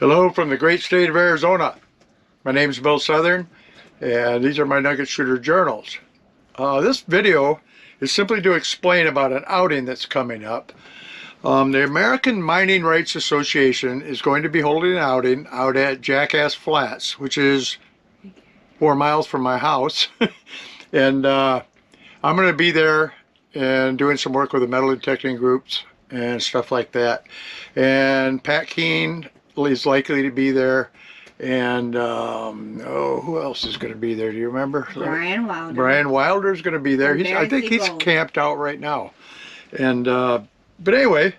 Hello from the great state of Arizona. My name is Bill Southern, and these are my Nugget Shooter journals. This video is simply to explain about an outing that's coming up. The American Mining Rights Association is going to be holding an outing out at Jackass Flats, which is 4 miles from my house. And I'm going to be there and doing some work with the metal detecting groups and stuff like that. And Pat Keene is likely to be there, and who else is going to be there? Do you remember? Bryan Wilder. Bryan Wilder is going to be there. I think he's camped out right now. And but anyway,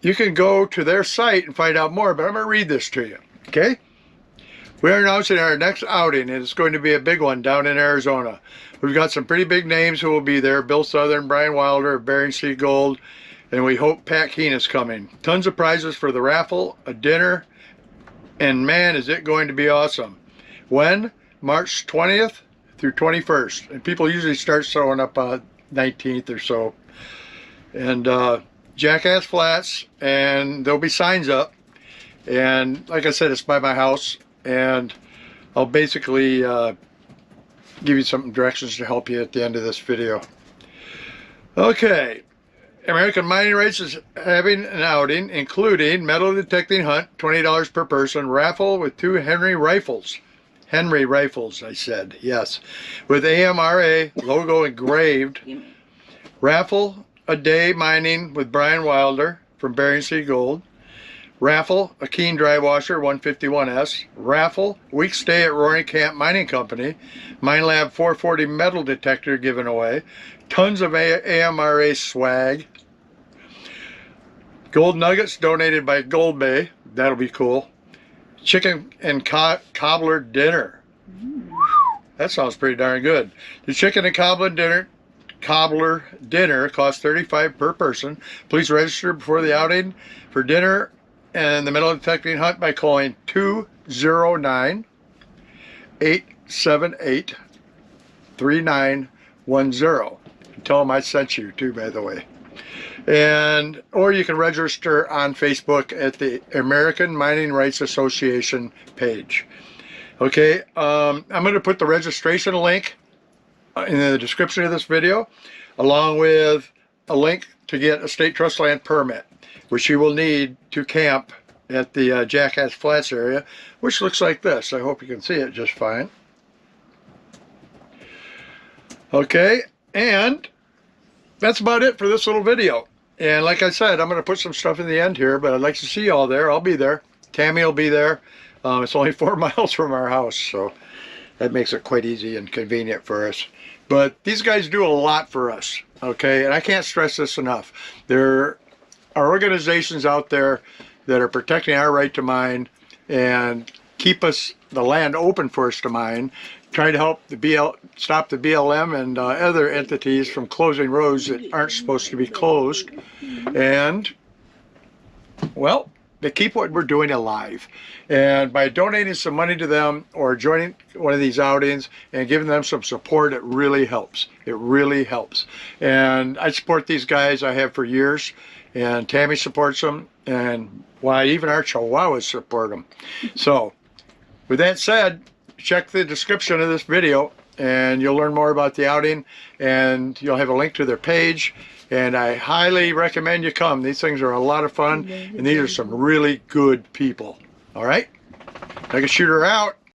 you can go to their site and find out more. But I'm going to read this to you. Okay? We are announcing our next outing, and it's going to be a big one down in Arizona. We've got some pretty big names who will be there: Bill Southern, Bryan Wilder of Bering Sea Gold. And we hope Pat Keene is coming. Tons of prizes for the raffle, a dinner, and man, is it going to be awesome. When? March 20th through 21st. And people usually start showing up on 19th or so. And Jackass Flats, and there'll be signs up. And like I said, it's by my house. And I'll basically give you some directions to help you at the end of this video. Okay. American Mining Rights is having an outing, including metal detecting hunt, $20 per person, raffle with 2 Henry rifles. Henry rifles, I said, yes. With AMRA logo engraved. Raffle a day mining with Bryan Wilder from Bering Sea Gold. Raffle a Keene dry washer 151S. Raffle week stay at Roaring Camp Mining Company. Minelab 440 metal detector given away. Tons of AMRA swag. Gold nuggets donated by Gold Bay. That'll be cool. Chicken and cobbler dinner. That sounds pretty darn good. The chicken and cobbler dinner costs $35 per person. Please register before the outing for dinner and the metal detecting hunt by calling 209-878-3910. Tell them I sent you too, by the way. And or you can register on Facebook at the American Mining Rights Association page. Okay, I'm going to put the registration link in the description of this video, along with a link to get a state trust land permit, which you will need to camp at the Jackass Flats area, which looks like this. I hope you can see it just fine. Okay, and that's about it for this little video. And like I said, I'm going to put some stuff in the end here, but I'd like to see you all there. I'll be there. Tammy will be there. It's only 4 miles from our house, so that makes it quite easy and convenient for us. But these guys do a lot for us, okay? And I can't stress this enough. There are organizations out there that are protecting our right to mine and keep the land open for us to mine, trying to help stop the BLM and other entities from closing roads that aren't supposed to be closed. And, well, they keep what we're doing alive. And by donating some money to them or joining one of these outings and giving them some support, it really helps. It really helps. And I support these guys. I have for years. And Tammy supports them. And why, even our Chihuahuas support them. So, with that said, check the description of this video and you'll learn more about the outing, and you'll have a link to their page, and I highly recommend you come. These things are a lot of fun, and these are some really good people. All right? Nugget Shooter out.